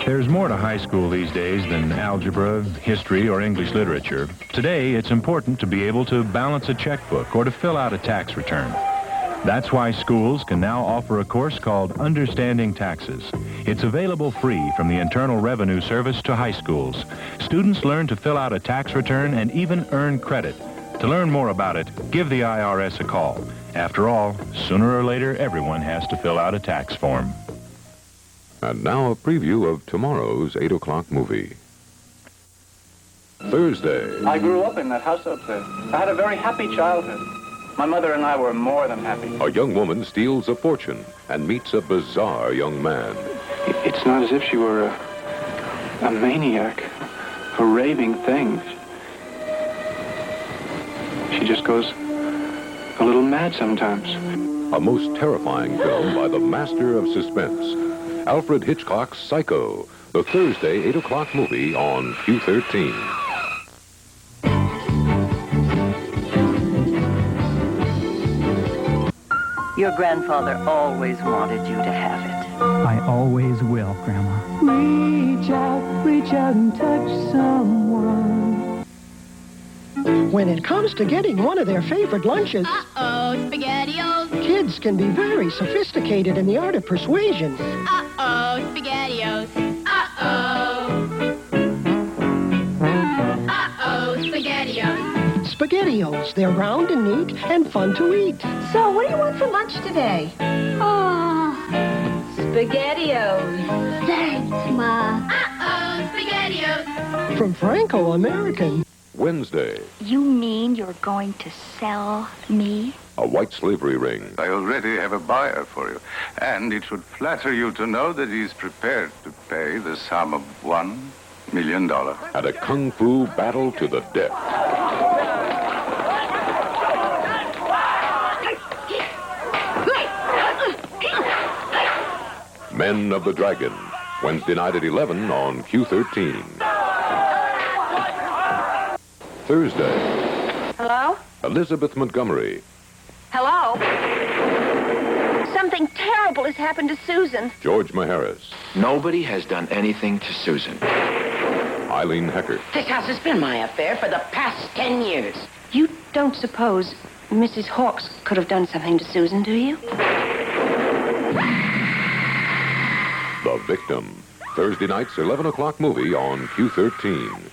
There's more to high school these days than algebra, history, or English literature. Today, it's important to be able to balance a checkbook or to fill out a tax return. That's why schools can now offer a course called Understanding Taxes. It's available free from the Internal Revenue Service to high schools. Students learn to fill out a tax return and even earn credit. To learn more about it, give the IRS a call. After all, sooner or later, everyone has to fill out a tax form. And now a preview of tomorrow's 8 o'clock movie. Thursday. I grew up in that house up there. I had a very happy childhood. My mother and I were more than happy. A young woman steals a fortune and meets a bizarre young man. It's not as if she were a maniac for raving things. She just goes a little mad sometimes. A most terrifying film by the master of suspense, Alfred Hitchcock's Psycho, the Thursday 8 o'clock movie on Q13. Your grandfather always wanted you to have it. I always will, Grandma. Reach out and touch someone. When it comes to getting one of their favorite lunches, SpaghettiOs. Kids can be very sophisticated in the art of persuasion. SpaghettiOs. SpaghettiOs. SpaghettiOs, they're round and neat and fun to eat. So, what do you want for lunch today? Oh, SpaghettiOs. thanks, Ma. SpaghettiOs. From Franco-American. Wednesday. You mean you're going to sell me? A white slavery ring. I already have a buyer for you, and it should flatter you to know that he's prepared to pay the sum of $1 million. And a kung fu battle to the death. Men of the Dragon, Wednesday night at 11 on Q13. Thursday. Hello? Elizabeth Montgomery. Hello? Something terrible has happened to Susan. George Maharis. Nobody has done anything to Susan. Eileen Heckert. This house has been my affair for the past 10 years. You don't suppose Mrs. Hawkes could have done something to Susan, do you? The Victim. Thursday night's 11 o'clock movie on Q13.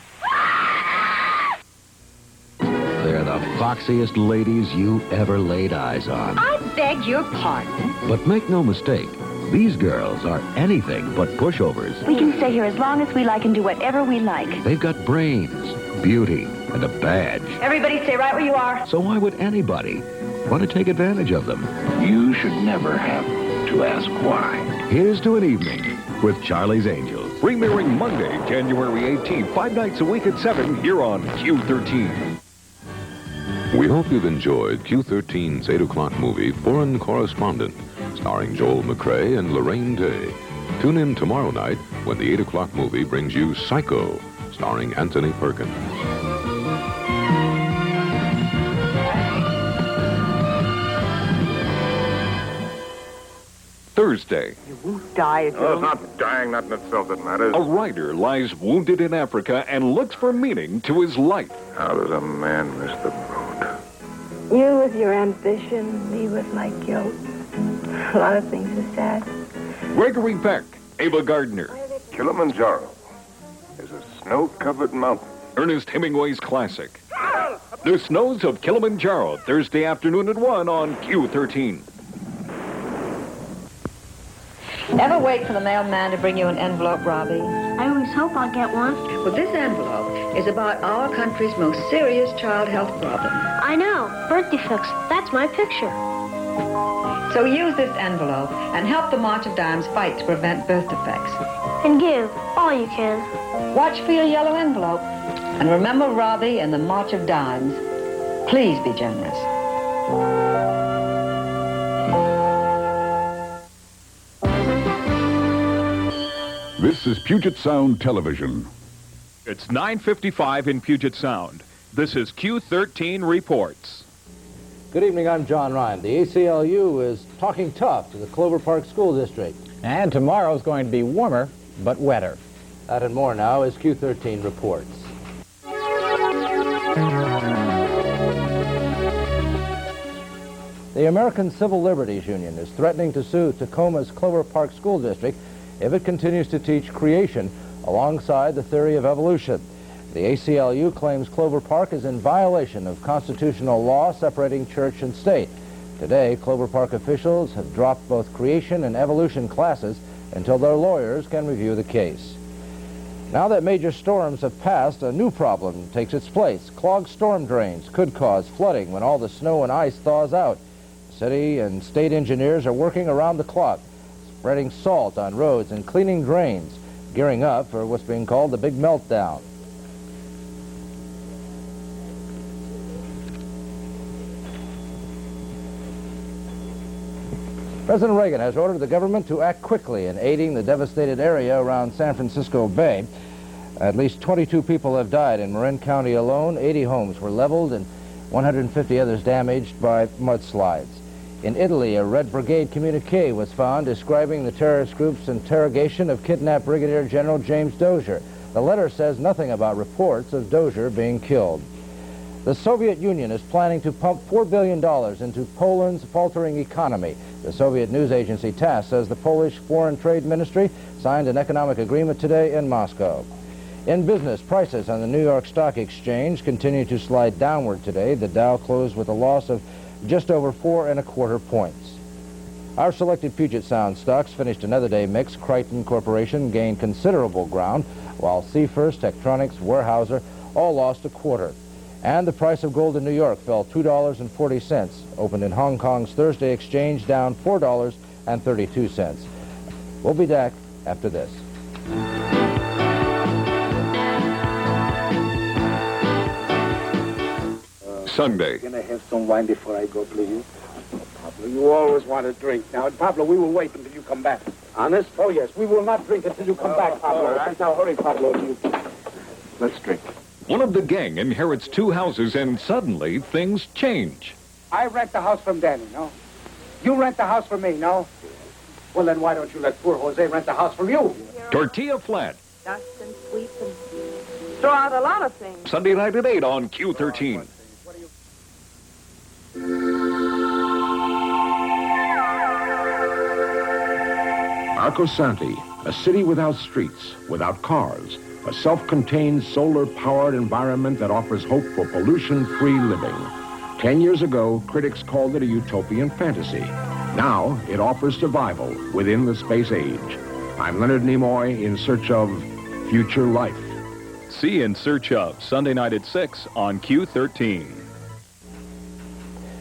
They're the foxiest ladies you ever laid eyes on. I beg your pardon. But make no mistake, these girls are anything but pushovers. We can stay here as long as we like and do whatever we like. They've got brains, beauty, and a badge. Everybody stay right where you are. So why would anybody want to take advantage of them? You should never have to ask why. Here's to an evening with Charlie's Angels. Premiering Monday, January 18th, 5 nights a week at 7 here on Q13. We hope you've enjoyed Q13's 8 o'clock movie, Foreign Correspondent, starring Joel McRae and Lorraine Day. Tune in tomorrow night when the 8 o'clock movie brings you Psycho, starring Anthony Perkins. Thursday. You won't die if Oh, it's not dying, not in itself that matters. A writer lies wounded in Africa and looks for meaning to his life. How does a man miss the boat? You with your ambition, me with my guilt. A lot of things are sad. Gregory Peck, Ava Gardner. Kilimanjaro is a snow-covered mountain. Ernest Hemingway's classic. The Snows of Kilimanjaro, Thursday afternoon at 1 on Q13. Ever wait for the mailman to bring you an envelope, Robbie? I always hope I'll get one. Well, this envelope is about our country's most serious child health problem. I know. Birth defects. That's my picture. So use this envelope and help the March of Dimes fight to prevent birth defects. And give all you can. Watch for your yellow envelope. And remember Robbie and the March of Dimes. Please be generous. This is Puget Sound Television. It's 9:55 in Puget Sound. This is Q13 Reports. Good evening, I'm John Reim. The ACLU is talking tough to the Clover Park School District. And tomorrow's going to be warmer but wetter. That and more now as Q13 reports. The American Civil Liberties Union is threatening to sue Tacoma's Clover Park School District if it continues to teach creation alongside the theory of evolution. The ACLU claims Clover Park is in violation of constitutional law separating church and state. Today, Clover Park officials have dropped both creation and evolution classes until their lawyers can review the case. Now that major storms have passed, a new problem takes its place. Clogged storm drains could cause flooding when all the snow and ice thaws out. City and state engineers are working around the clock, spreading salt on roads and cleaning drains, gearing up for what's being called the big meltdown. President Reagan has ordered the government to act quickly in aiding the devastated area around San Francisco Bay. At least 22 people have died in Marin County alone. 80 homes were leveled and 150 others damaged by mudslides. In Italy, a Red Brigade communique was found describing the terrorist group's interrogation of kidnapped Brigadier General James Dozier. The letter says nothing about reports of Dozier being killed. The Soviet Union is planning to pump $4 billion into Poland's faltering economy. The Soviet news agency TASS says the Polish Foreign Trade Ministry signed an economic agreement today in Moscow. In business, prices on the New York Stock Exchange continue to slide downward today. The Dow closed with a loss of just over 4¼ points. Our selected Puget Sound stocks finished another day mixed. Crichton Corporation gained considerable ground, while Seafirst, Tektronix, Weyerhaeuser all lost 1/4. And the price of gold in New York fell $2.40, opened in Hong Kong's Thursday exchange down $4.32. We'll be back after this. Sunday. Can I have some wine before I go, please? Pablo, you always want to drink. Now, Pablo, we will wait until you come back. Honest? Oh, yes. We will not drink until you come back, Pablo. Right. Now, hurry, Pablo. Let's drink. One of the gang inherits 2 houses, and suddenly things change. I rent the house from Danny, no? You rent the house from me, no? Well, then why don't you let poor Jose rent the house from you? Tortilla flat. Dust and sweep and throw out a lot of things. Sunday night at 8 on Q13. Arcosanti, a city without streets, without cars, a self-contained solar-powered environment that offers hope for pollution-free living. 10 years ago, critics called it a utopian fantasy. Now, it offers survival within the space age. I'm Leonard Nimoy in search of future life. See In Search Of, Sunday night at 6 on Q13.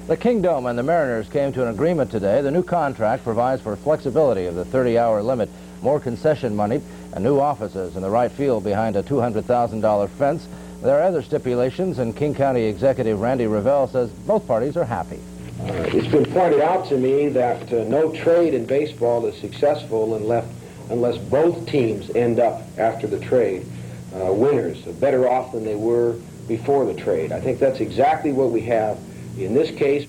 The Kingdom and the Mariners came to an agreement today. The new contract provides for flexibility of the 30-hour limit, more concession money, and new offices in the right field behind a $200,000 fence. There are other stipulations, and King County Executive Randy Revelle says both parties are happy. It's been pointed out to me that no trade in baseball is successful unless both teams end up after the trade winners, better off than they were before the trade. I think that's exactly what we have in this case.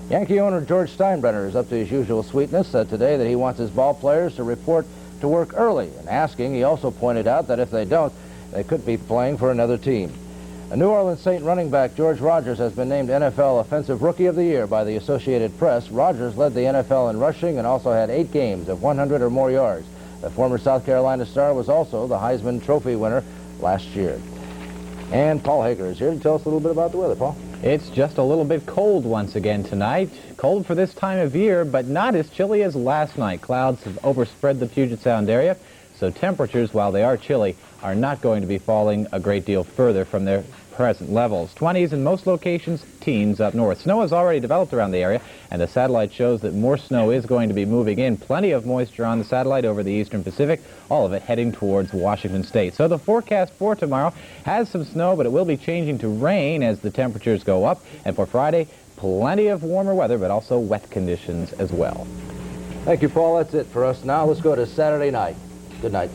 Yankee owner George Steinbrenner is up to his usual sweetness, said today that he wants his ball players to report to work early. And asking, he also pointed out that if they don't, they could be playing for another team. A New Orleans Saint running back, George Rogers, has been named NFL Offensive Rookie of the Year by the Associated Press. Rogers led the NFL in rushing and also had 8 games of 100 or more yards. The former South Carolina star was also the Heisman Trophy winner last year. And Paul Hagar is here to tell us a little bit about the weather. Paul? It's just a little bit cold once again tonight. Cold for this time of year, but not as chilly as last night. Clouds have overspread the Puget Sound area, so temperatures, while they are chilly, are not going to be falling a great deal further from their present levels. 20s in most locations, teens up north. Snow has already developed around the area, and the satellite shows that more snow is going to be moving in. Plenty of moisture on the satellite over the eastern Pacific, all of it heading towards Washington State. So the forecast for tomorrow has some snow, but it will be changing to rain as the temperatures go up. And for Friday, plenty of warmer weather, but also wet conditions as well. Thank you, Paul. That's it for us now. Let's go to Saturday night. Good night.